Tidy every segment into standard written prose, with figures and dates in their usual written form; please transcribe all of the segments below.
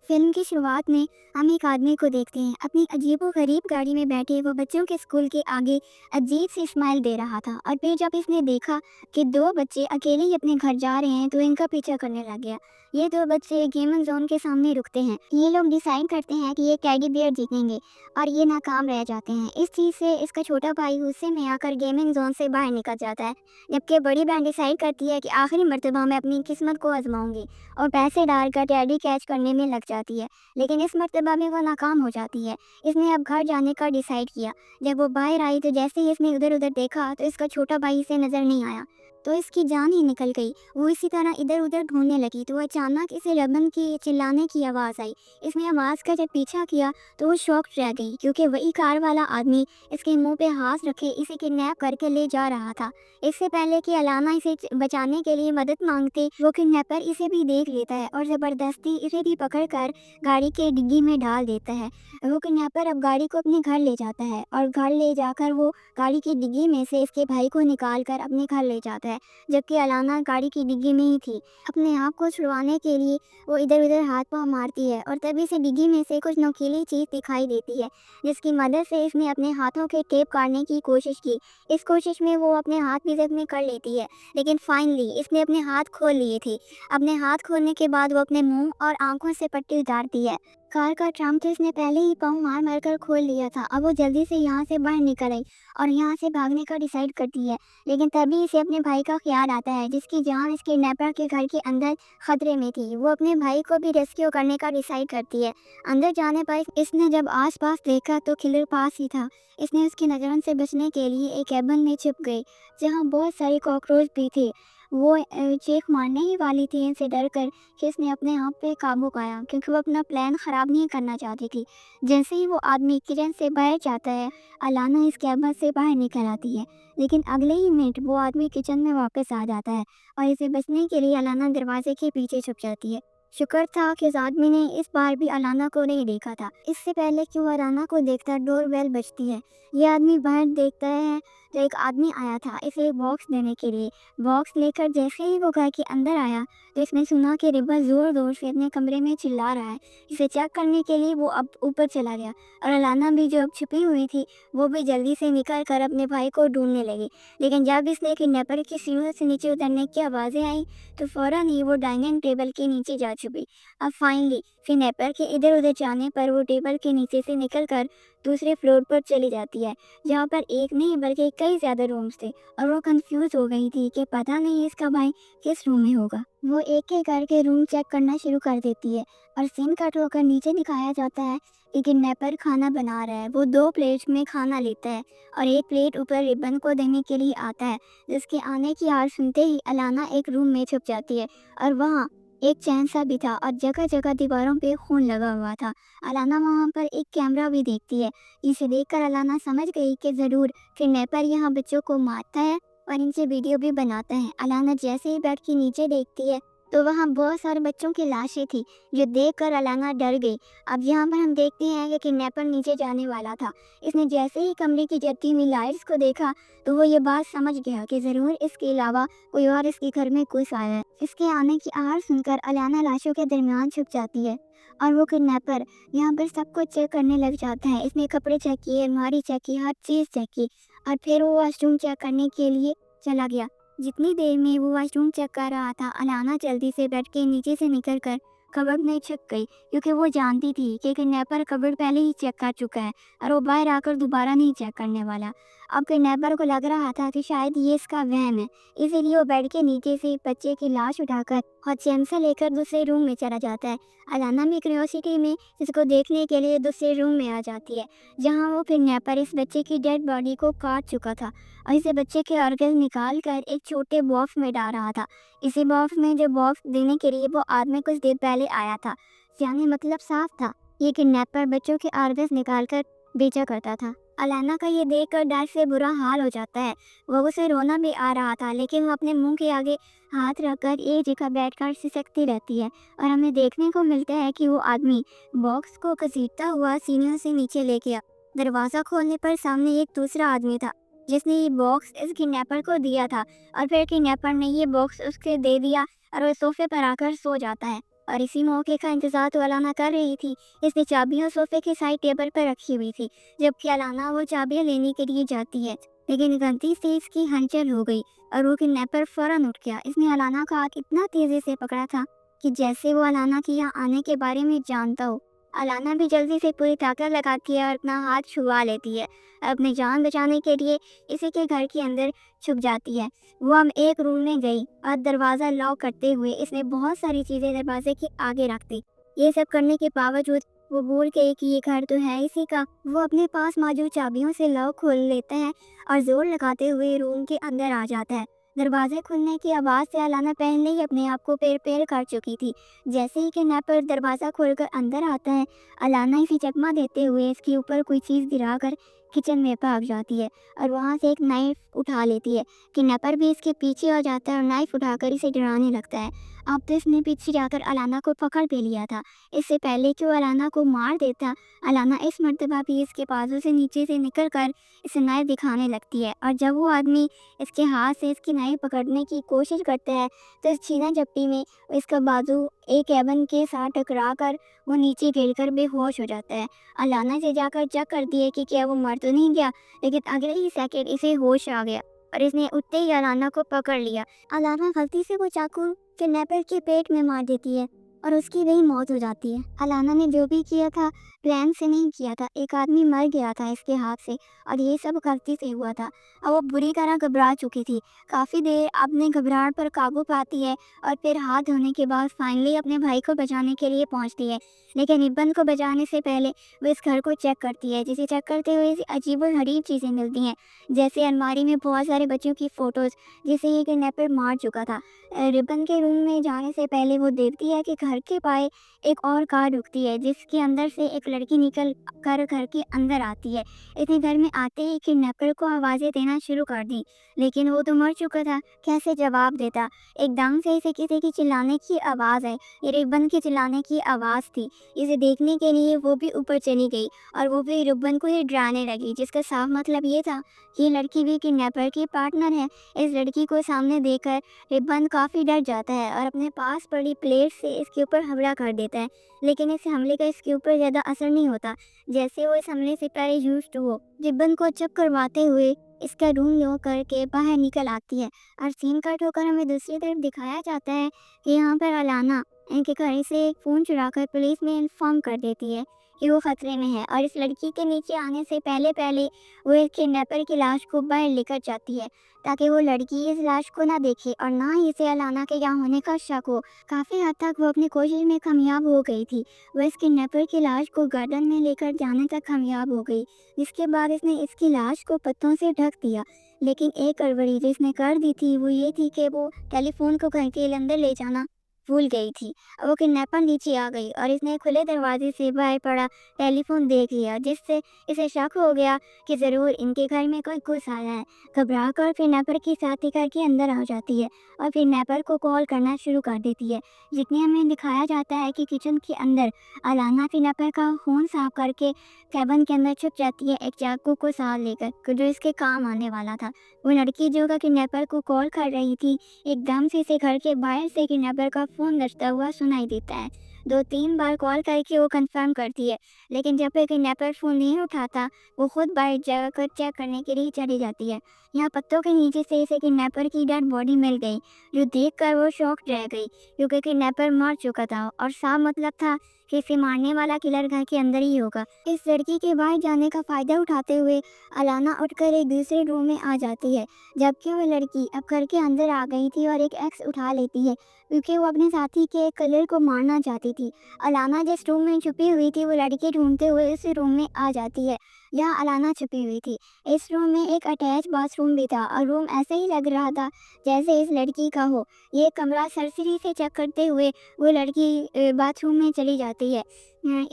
Film की शुरुआत में हम एक आदमी को देखते हैं अपनी अजीबोगरीब गाड़ी में बैठे वो बच्चों के स्कूल के आगे अजीब सी स्माइल दे रहा था। और फिर जब इसने देखा कि दो बच्चे अकेले ही अपने घर जा रहे हैं तो इनका पीछा करने लग गया। ये दो बच्चे गेमिंग जोन के सामने रुकते हैं। ये लोग डिसाइड करते हैं कि ये टेडी बियर जीतेंगे और ये नाकाम रह जाते हैं। इस चीज़ से इसका छोटा भाई गुस्से में आकर गेमिंग जोन से बाहर निकल जाता है, जबकि बड़ी बहन डिसाइड करती है कि आखिरी मर्तबा मैं अपनी किस्मत को आजमाऊंगी और पैसे डालकर टेडी कैच करने में लग जाती है। लेकिन इस मर्तबा में वो नाकाम हो जाती है। इसने अब घर जाने का डिसाइड किया। जब वो बाहर आई तो जैसे ही इसने उधर उधर देखा तो इसका छोटा भाई इसे नज़र नहीं आया, तो इसकी जान ही निकल गई। वो इसी तरह इधर उधर ढूंढने लगी तो अचानक इसे रमन की चिल्लाने की आवाज़ आई। इसने आवाज़ का जब पीछा किया तो वो शॉक रह गई, क्योंकि वही कार वाला आदमी इसके मुंह पे हाथ रखे इसे किडनैप करके ले जा रहा था। इससे पहले कि अलाना इसे बचाने के लिए मदद मांगते, वो किडनैपर इसे भी देख लेता है और ज़बरदस्ती इसे भी पकड़कर गाड़ी के डिग्गी में डाल देता है। वो किडनैपर अब गाड़ी को अपने घर ले जाता है और घर ले जाकर वो गाड़ी की डिग्गी में से इसके भाई को निकाल कर अपने घर ले जाता है, जबकि अलाना गाड़ी की डिग्गी में ही थी। अपने आप को छुड़वाने के लिए वो इधर उधर हाथ पाँव मारती है और तभी से डिग्गी में से कुछ नोकीली चीज़ दिखाई देती है, जिसकी मदद से इसने अपने हाथों के टेप काटने की कोशिश की। इस कोशिश में वो अपने हाथ भी जख्मी कर लेती है, लेकिन फाइनली इसने अपने हाथ खोल लिए थे। अपने हाथ खोलने के बाद वो अपने मुंह और आंखों से पट्टी उतारती है। कार का ट्रंक तो इसने पहले ही पाँव मार मार कर खोल लिया था। अब वो जल्दी से यहाँ से बाहर निकल आई और यहाँ से भागने का डिसाइड करती है, लेकिन तभी इसे अपने भाई का ख्याल आता है, जिसकी जान इस किडनैपर के घर के अंदर खतरे में थी। वो अपने भाई को भी रेस्क्यू करने का डिसाइड करती है। अंदर जाने पर इसने जब आसपास देखा तो किलर पास ही था। इसने उसकी नज़रों से बचने के लिए एक कैबिन में छुप गई, जहाँ बहुत सारे कॉकरोच भी थे। वो चीख मारने ही वाली थी इनसे डर कर कि इसने अपने आप पे काबू पाया, क्योंकि वो अपना प्लान ख़राब नहीं करना चाहती थी। जैसे ही वो आदमी किचन से बाहर जाता है, अलाना इस कैबिन से बाहर निकल आती है, लेकिन अगले ही मिनट वो आदमी किचन में वापस आ जाता है और इसे बचने के लिए अलाना दरवाजे के पीछे छुप जाती है। शुक्र था कि उस आदमी ने इस बार भी अलाना को नहीं देखा था। इससे पहले कि वो अलाना को देखता डोर बेल बजती है। ये आदमी बाहर देखता है तो एक आदमी आया था इसे एक बॉक्स देने के लिए। बॉक्स लेकर जैसे ही वो घर के अंदर आया तो इसने सुना कि रिबा ज़ोर ज़ोर से अपने कमरे में चिल्ला रहा है। इसे चेक करने के लिए वो अब ऊपर चला गया और अलाना भी जो अब छुपी हुई थी वो भी जल्दी से निकल कर अपने भाई को ढूंढने लगी। लेकिन जब इसने किडनैपर की सीढ़ियों से नीचे उतरने की आवाज़ें आई तो फ़ौरन ही वो डाइनिंग टेबल के नीचे जा छुपी। अब फाइनली किडनैपर के इधर उधर जाने पर वो टेबल के नीचे से निकलकर दूसरे फ्लोर पर चली जाती है, जहाँ पर एक नहीं बल्कि कई ज़्यादा रूम्स थे और वो कंफ्यूज हो गई थी कि पता नहीं इसका भाई किस रूम में होगा। वो एक एक करके रूम चेक करना शुरू कर देती है और सीन कट होकर नीचे दिखाया जाता है कि किडनैपर खाना बना रहा है। वो दो प्लेट्स में खाना लेता है और एक प्लेट ऊपर रिबन को देने के लिए आता है, जिसके आने की आवाज़ सुनते ही अलाना एक रूम में छुप जाती है और वहाँ एक चैन सा भी था और जगह जगह दीवारों पे खून लगा हुआ था। अलाना वहाँ पर एक कैमरा भी देखती है। इसे देखकर अलाना समझ गई कि ज़रूर किडनैपर यहाँ बच्चों को मारता है और इनसे वीडियो भी बनाता है। अलाना जैसे ही बेड के नीचे देखती है तो वहाँ बहुत सारे बच्चों की लाशें थी, जो देखकर अलाना डर गई। अब यहाँ पर हम देखते हैं कि किडनैपर नीचे जाने वाला था। इसने जैसे ही कमरे की जलती हुई लाइट्स को देखा तो वो ये बात समझ गया कि ज़रूर इसके अलावा कोई और इसके घर में घुस आया है। इसके आने की आवाज़ सुनकर अलाना लाशों के दरमियान छुप जाती है और वो किडनैपर यहाँ पर सब कुछ चेक करने लग जाता है। इसने कपड़े चेक किए, अलमारी चेक की, हर चीज़ चेक की और फिर वो वॉशरूम चेक करने के लिए चला गया। जितनी देर में वो वॉशरूम चेक कर रहा था, अलाना जल्दी से बेड के नीचे से निकलकर कबर्ड में छुप गई, क्योंकि वो जानती थी कि किडनैपर कबर्ड पहले ही चेक कर चुका है और वो बाहर आकर दोबारा नहीं चेक करने वाला। अब किडनैपर को लग रहा था कि शायद ये इसका वहम है, इसीलिए वो बेड के नीचे से बच्चे की लाश उठाकर और चैन से लेकर दूसरे रूम में चला जाता है। अलाना भी क्यूरियोसिटी में इसको देखने के लिए दूसरे रूम में आ जाती है, जहाँ वो किडनैपर इस बच्चे की डेड बॉडी को काट चुका था और इसे बच्चे के ऑर्गन निकाल कर एक छोटे बॉक्स में डाल रहा था। इसी बॉक्स में जो बॉक्स देने के लिए वो आदमी कुछ देर पहले आया था, यानी मतलब साफ था ये किडनैपर बच्चों के ऑर्गन्स निकाल कर बेचा करता था। अलाना का ये देखकर डर से बुरा हाल हो जाता है। वो उसे रोना भी आ रहा था, लेकिन वो अपने मुंह के आगे हाथ रखकर एक जगह बैठकर सिसकती रहती है और हमें देखने को मिलता है कि वो आदमी बॉक्स को घसीटता हुआ सीढ़ियों से नीचे ले गया। दरवाज़ा खोलने पर सामने एक दूसरा आदमी था, जिसने ये बॉक्स इस किडनैपर को दिया था और फिर किडनैपर ने ये बॉक्स उसके दे दिया और वो सोफे पर आकर सो जाता है। और इसी मौके का इंतजार तो अलाना कर रही थी। इसने चाबियां सोफे के साइड टेबल पर रखी हुई थी, जबकि अलाना वो चाबियां लेने के लिए जाती है, लेकिन गलती से इसकी हलचल हो गई और वो किडनैपर फौरन उठ गया। इसने अलाना का हाथ इतना तेजी से पकड़ा था कि जैसे वो अलाना के यहाँ आने के बारे में जानता हो। अलाना भी जल्दी से पूरी ताकत लगाती है और अपना हाथ छुआ लेती है। अपनी जान बचाने के लिए इसी के घर के अंदर छुप जाती है। वो हम एक रूम में गई और दरवाज़ा लॉक करते हुए इसने बहुत सारी चीज़ें दरवाजे के आगे रख दी। ये सब करने के बावजूद वो भूल गई कि ये घर तो है इसी का। वो अपने पास मौजूद चाबियों से लॉक खोल लेता है और जोर लगाते हुए रूम के अंदर आ जाता है। दरवाजे खुलने की आवाज़ से अलाना पहले ही अपने आप को पैर कर चुकी थी। जैसे ही किडनैपर दरवाज़ा खोलकर अंदर आता है, अलाना इसे चकमा देते हुए इसके ऊपर कोई चीज़ गिराकर किचन में भाग जाती है और वहाँ से एक नाइफ उठा लेती है। किडनैपर भी इसके पीछे आ जाता है और नाइफ उठाकर इसे डराने लगता है। अब तो इसने पीछे जाकर अलाना को पकड़ भी लिया था। इससे पहले कि वो अलाना को मार देता, अलाना इस मर्तबा भी इसके बाजू से नीचे से निकल कर इसे नाइफ दिखाने लगती है और जब वो आदमी इसके हाथ से इसकी नाइफ पकड़ने की कोशिश करता है तो इस छीना झपटी में इसका बाजू एक केबिन के साथ टकरा कर वो नीचे गिरकर बेहोश हो जाता है। अलाना से जाकर चेक करती है कि क्या वो मर तो नहीं गया, लेकिन अगले ही सेकंड इसे होश आ गया और इसने उठते ही अलाना को पकड़ लिया। अलाना गलती से वो चाकू किडनैपर के पेट में मार देती है और उसकी वही मौत हो जाती है। अलाना ने जो भी किया था प्लान से नहीं किया था, एक आदमी मर गया था इसके हाथ से और ये सब गलती से हुआ था। और वो बुरी तरह घबरा चुकी थी। काफ़ी देर अपने घबराहट पर काबू पाती है और फिर हाथ धोने के बाद फाइनली अपने भाई को बचाने के लिए पहुंचती है। लेकिन रिबन को बचाने से पहले वो इस घर को चेक करती है, जिसे चेक करते हुए इसे अजीबोगरीब चीज़ें मिलती हैं, जैसे अलमारी में बहुत सारे बच्चों की फ़ोटोज़ जिसे ये किडनैपर मार चुका था। रिबन के रूम में जाने से पहले वो देखती है कि घर के पाए एक और कार रुकती है, जिसके अंदर से एक लड़की निकल कर घर के अंदर आती है। इसने घर में आते ही किडनैपर को आवाज़ें देना शुरू कर दी, लेकिन वो तो मर चुका था, कैसे जवाब देता। एकदम से इसे किसी की चिल्लाने की आवाज़ आई। ये रिबन की चिल्लाने की आवाज़ थी। इसे देखने के लिए वो भी ऊपर चली गई और वो भी रिबन को ही डराने लगी, जिसका साफ मतलब ये था कि लड़की भी किडनैपर की पार्टनर है। इस लड़की को सामने देखकर रिबन काफ़ी डर जाता है और अपने पास पड़ी प्लेट से इसके ऊपर हमला कर देता है, लेकिन इस हमले का इसके ऊपर ज़्यादा असर नहीं होता, जैसे वो इस हमले से पहले यूज्ड हो। रिबन को चुप करवाते हुए इसका रूम लॉक करके बाहर निकल आती है और सीन कट होकर हमें दूसरी तरफ दिखाया जाता है कि यहाँ पर अलाना इनके घर से एक फ़ोन चुराकर पुलिस में इन्फॉर्म कर देती है कि वो खतरे में है और इस लड़की के नीचे आने से पहले पहले वो एक किडनैपर की लाश को बाहर लेकर जाती है, ताकि वो लड़की इस लाश को ना देखे और ना ही इसे अलाना के यहाँ होने का शक हो। काफ़ी हद तक वो अपनी कोशिश में कामयाब हो गई थी। वो इस किडनैपर की लाश को गार्डन में लेकर जाने तक कामयाब हो गई, जिसके बाद इसने इसकी लाश को पत्तों से ढक दिया। लेकिन एक गड़बड़ी जो इसने कर दी थी वो ये थी कि वो टेलीफोन को घर के अंदर ले जाना भूल गई थी। वो किडनैपर नीचे आ गई और इसने खुले दरवाजे से बाहर पड़ा टेलीफोन देख लिया, जिससे इसे शक हो गया कि ज़रूर इनके घर में कोई घुस आया है। घबरा कर किडनैपर के साथ ही घर के अंदर आ जाती है और किडनैपर को कॉल करना शुरू कर देती है। जितने हमें दिखाया जाता है कि किचन के अंदर अलाना किडनैपर का फ़ोन साफ करके कैबिन के अंदर छुप जाती है एक चाकू को साथ लेकर, जो इसके काम आने वाला था। वो लड़की जो किडनैपर को कॉल कर रही थी, एकदम से इसे घर के बाहर से किडनैपर का फ़ोन बजता हुआ सुनाई देता है। 2-3 बार कॉल करके वो कंफर्म करती है, लेकिन जब भी किडनैपर फ़ोन नहीं उठाता, वो खुद बाहर जाकर चेक करने के लिए चली जाती है। यहाँ पत्तों के नीचे से इसे किडनैपर की डेड बॉडी मिल गई, जो देखकर वो शॉक्ड रह गई, क्योंकि किडनैपर मर चुका था और साफ मतलब था कि इसे मारने वाला किलर घर के अंदर ही होगा। इस लड़की के बाहर जाने का फ़ायदा उठाते हुए अलाना उठकर एक दूसरे रूम में आ जाती है, जबकि वो लड़की अब घर के अंदर आ गई थी और एक एक्स उठा लेती है, क्योंकि वो अपने साथी के कलर को मारना चाहती थी। अलाना जिस रूम में छुपी हुई थी वो लड़की ढूंढते हुए उस रूम में आ जाती है। यहाँ अलाना छुपी हुई थी। इस रूम में एक अटैच बाथरूम भी था और रूम ऐसे ही लग रहा था जैसे इस लड़की का हो। ये कमरा सरसरी से चेक करते हुए वो लड़की बाथरूम में चली जाती है।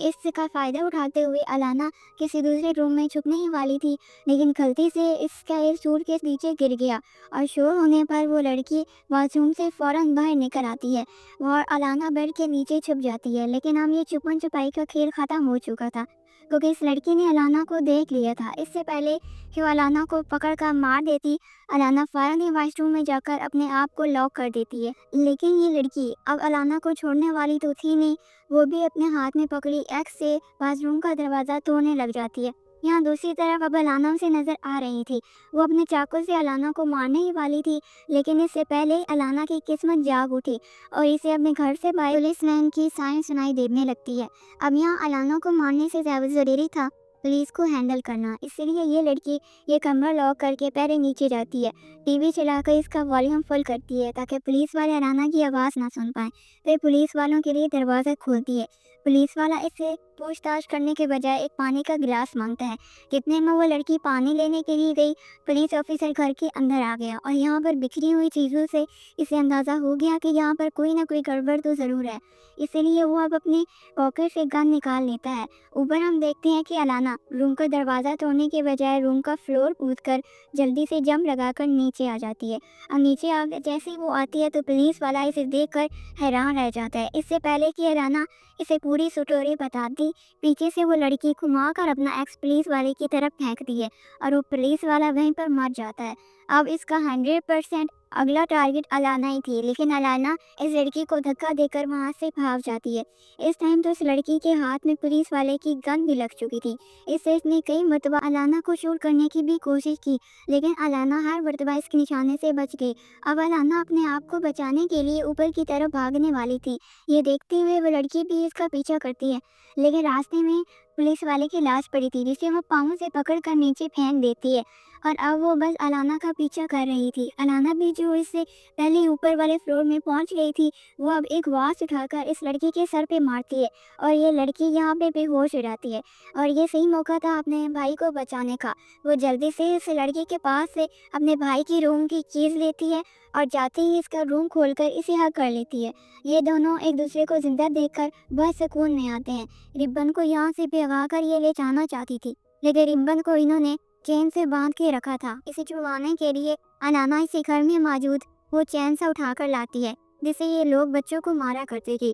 इसका फ़ायदा उठाते हुए अलाना किसी दूसरे रूम में छुपने ही वाली थी, लेकिन गलती से इसका एक सूटकेस नीचे गिर गया और शोर होने पर वो लड़की बाथरूम से फ़ौरन बाहर निकल आती है और अलाना बेड के नीचे छुप जाती है। लेकिन हम ये छुपन छुपाई का खेल ख़त्म हो चुका था। क्योंकि इस लड़की ने अलाना को देख लिया था। इससे पहले कि वो अलाना को पकड़ कर मार देती, अलाना फ़ौरन ही वॉशरूम में जाकर अपने आप को लॉक कर देती है। लेकिन ये लड़की अब अलाना को छोड़ने वाली तो थी नहीं, वो भी अपने हाथ में पकड़ी एक्स से वॉशरूम का दरवाज़ा तोड़ने लग जाती है। यहाँ दूसरी तरफ अब अलाना उसे नज़र आ रही थी। वो अपने चाकू से अलाना को मारने ही वाली थी, लेकिन इससे पहले अलाना की किस्मत जाग उठी और इसे अपने घर से बाहर पुलिस वैन की साइरेन सुनाई देने लगती है। अब यहाँ अलाना को मारने से ज़्यादा ज़रूरी था पुलिस को हैंडल करना, इसलिए ये लड़की ये कमरा लॉक करके पैरे नीचे जाती है। टीवी चलाकर इसका वॉल्यूम फुल करती है ताकि पुलिस वाले अलाना की आवाज़ ना सुन पाए। फिर पुलिस वालों के लिए दरवाज़ा खोलती है। पुलिस वाला इससे पूछताछ करने के बजाय एक पानी का गिलास मांगता है। कितने में वो लड़की पानी लेने के लिए गई, पुलिस ऑफिसर घर के अंदर आ गया और यहाँ पर बिखरी हुई चीज़ों से इसे अंदाज़ा हो गया कि यहाँ पर कोई ना कोई गड़बड़ तो ज़रूर है। इसीलिए वो अब अपने पॉकेट से गन निकाल लेता है। ऊपर हम देखते हैं कि अलाना रूम का दरवाज़ा तोड़ने के बजाय रूम का फ्लोर कूदकर जल्दी से जंप लगाकर नीचे आ जाती है। और नीचे आ जैसे ही वो आती है तो पुलिस वाला इसे देखकर हैरान रह जाता है। इससे पहले कि अलाना इसे पूरी स्टोरी बताती, पीछे से वो लड़की घुमाकर अपना एक्स पुलिस वाले की तरफ फेंकती है और वो पुलिस वाला वहीं पर मर जाता है। अब इसका 100% अगला टारगेट अलाना ही थी, लेकिन अलाना इस लड़की को धक्का देकर वहां से भाग जाती है। इस टाइम तो इस लड़की के हाथ में पुलिस वाले की गन भी लग चुकी थी। इससे इसने कई मरतबा अलाना को शूट करने की भी कोशिश की, लेकिन अलाना हर मरतबा इसके निशाने से बच गई। अब अलाना अपने आप को बचाने के लिए ऊपर की तरफ भागने वाली थी। ये देखते हुए वो लड़की भी इसका पीछा करती है, लेकिन रास्ते में पुलिस वाले की लाश पड़ी थी जिसे वो पाँव से पकड़कर नीचे फेंक देती है और अब वो बस अलाना का पीछा कर रही थी। अलाना भी जो इससे पहले ऊपर वाले फ्लोर में पहुंच गई थी, वो अब एक वाच उठाकर इस लड़की के सर पे मारती है और ये लड़की यहाँ पे बेहोश हो जाती है। और ये सही मौका था अपने भाई को बचाने का। वो जल्दी से इस लड़की के पास से अपने भाई की रूम की कीज लेती है और जाते ही इसका रूम खोलकर इसे हक कर लेती है। ये दोनों एक दूसरे को जिंदा देखकर बहुत सुकून में आते हैं। रिब्बन को यहाँ से भगा कर ये ले जाना चाहती थी, लेकिन रिब्बन को इन्होंने चेन से बांध के रखा था। इसे छुड़वाने के लिए अनाना इसे घर में मौजूद वो चैन सा उठाकर लाती है जिसे ये लोग बच्चों को मारा करते थे।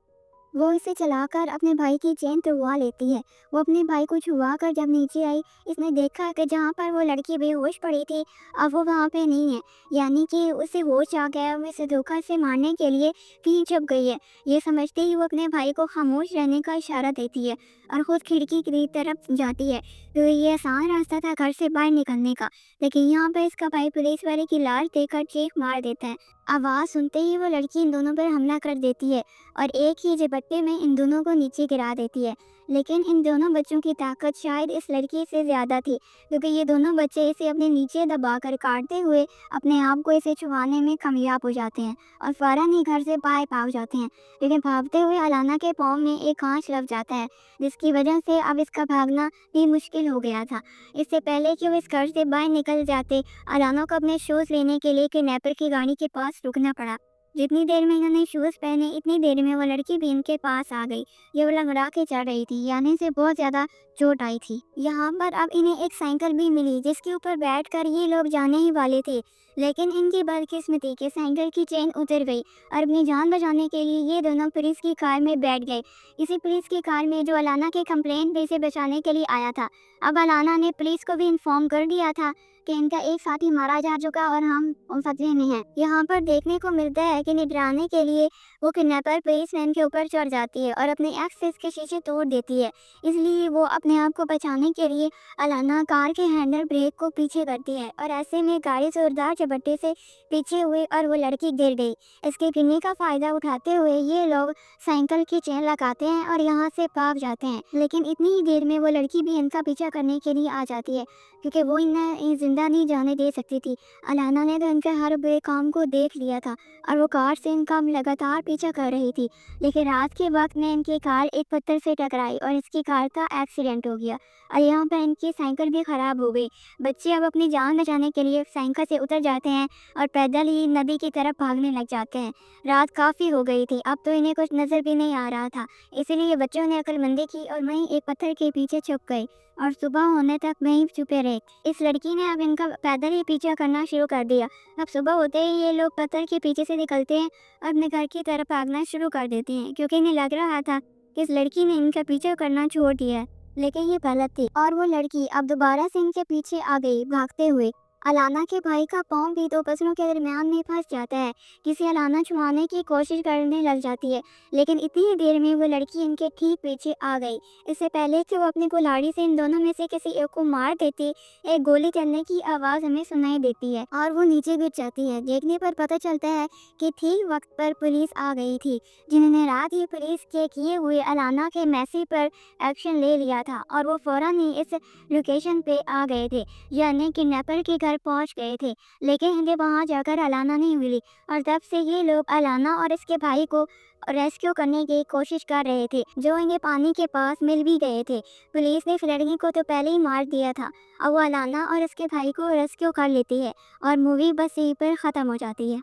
वो इसे चलाकर अपने भाई की चेन तुड़वा लेती है। वो अपने भाई को छुड़वाकर जब नीचे आई, इसने देखा कि जहाँ पर वो लड़की बेहोश पड़ी थी अब वो वहाँ पे नहीं है, यानी कि उसे होश आ गया। वो इसे धोखा से मारने के लिए कहीं छुप गई है। ये समझते ही वो अपने भाई को खामोश रहने का इशारा देती है और खुद खिड़की की तरफ जाती है। तो ये आसान रास्ता था घर से बाहर निकलने का, लेकिन यहाँ पर इसका भाई पुलिस वाले की लाश देखकर चीख मार देता है। आवाज़ सुनते ही वो लड़की इन दोनों पर हमला कर देती है और एक ही झपट्टे में इन दोनों को नीचे गिरा देती है। लेकिन इन दोनों बच्चों की ताकत शायद इस लड़की से ज़्यादा थी, क्योंकि ये दोनों बच्चे इसे अपने नीचे दबाकर काटते हुए अपने आप को इसे छुपाने में कामयाब हो जाते हैं और फ़ौरन ही घर से बाहर भाग जाते हैं। लेकिन भागते हुए अलाना के पाँव में एक कांच लग जाता है, जिसकी वजह से अब इसका भागना भी मुश्किल हो गया था। इससे पहले कि वो इस घर से बाहर निकल जाते, अलाना को अपने शूज़ लेने के लिए किडनैपर की गाड़ी के पास रुकना पड़ा। जितनी देर में इन्होंने शूज़ पहने, इतनी देर में वो लड़की भी इनके पास आ गई। ये वो लंगड़ा के चढ़ रही थी, यानी से बहुत ज़्यादा चोट आई थी। यहाँ पर अब इन्हें एक साइकिल भी मिली जिसके ऊपर बैठकर ये लोग जाने ही वाले थे, लेकिन इनकी बदकिस्मती के साइकिल की चेन उतर गई और अपनी जान बचाने के लिए ये दोनों पुलिस की कार में बैठ गए। इसी पुलिस की कार में जो अलाना के कंप्लेंट पे इसे बचाने के लिए आया था। अब अलाना ने पुलिस को भी इन्फॉर्म कर दिया था कि इनका एक साथी मारा जा चुका और हम खतरे में हैं। यहाँ पर देखने को मिलता है कि निगरानी के लिए वो किडनैपर पुलिस वैन के ऊपर चढ़ जाती है और अपने एक्सेस के शीशे तोड़ देती है। इसलिए वो अपने आप को बचाने के लिए अलाना कार के हैंडल ब्रेक को पीछे करती है और ऐसे में गाड़ी जोरदार झपट्टे से पीछे हुई और वो लड़की गिर गई। इसके गिरने का फ़ायदा उठाते हुए ये लोग साइकिल की चेन लगाते हैं और यहाँ से भाग जाते हैं। लेकिन इतनी ही देर में वो लड़की भी इनका पीछा करने के लिए आ जाती है, क्योंकि वो इन्हें जिंदा नहीं जाने दे सकती थी। अलाना ने तो इनके हर बुरे काम को देख लिया था और वो कार से इनका लगातार पीछा कर रही थी। लेकिन रात के वक्त में इनकी कार एक पत्थर से टकराई और इसकी कार का एक्सीडेंट हो गया और यहाँ पर इनकी साइकिल भी ख़राब हो गई। बच्चे अब अपनी जान बचाने के लिए साइकिल से उतर जाते हैं और पैदल ही नदी की तरफ भागने लग जाते हैं। रात काफ़ी हो गई थी, अब तो इन्हें कुछ नज़र भी नहीं आ रहा था, इसीलिए बच्चों ने अक्लमंदी की और वहीं एक पत्थर के पीछे छुप गए और सुबह होने तक वहीं छुपे रहे। इस लड़की ने अब इनका पैदल ही पीछा करना शुरू कर दिया। अब सुबह होते ही ये लोग पत्थर के पीछे से निकलते हैं और अपने घर की तरफ भागना शुरू कर देते हैं, क्योंकि इन्हें लग रहा था कि इस लड़की ने इनका पीछा करना छोड़ दिया है। लेकिन ये गलत थी और वो लड़की अब दोबारा से इनके पीछे आ गई भागते हुए। अलाना के भाई का पाँव भी दो पसरों के दरमियान में फंस जाता है। किसी अलाना छुड़ाने की कोशिश करने लग जाती है, लेकिन इतनी ही देर में वो लड़की इनके ठीक पीछे आ गई। इससे पहले कि वो अपनी कुल्हाड़ी से इन दोनों में से किसी एक को मार देती, एक गोली चलने की आवाज़ हमें सुनाई देती है और वो नीचे गिर जाती है। देखने पर पता चलता है कि ठीक वक्त पर पुलिस आ गई थी, जिन्होंने रात ही पुलिस के किए हुए अलाना के मैसेज पर एक्शन ले लिया था और वो फौरन ही इस लोकेशन पे आ गए थे, यानी किडनैपर के घर पहुंच गए थे। लेकिन इन्हें वहां जाकर अलाना नहीं मिली और तब से ये लोग अलाना और इसके भाई को रेस्क्यू करने की कोशिश कर रहे थे, जो इन्हें पानी के पास मिल भी गए थे। पुलिस ने इस लड़की को तो पहले ही मार दिया था और वो अलाना और इसके भाई को रेस्क्यू कर लेती है और मूवी बस यहीं पर ख़त्म हो जाती है।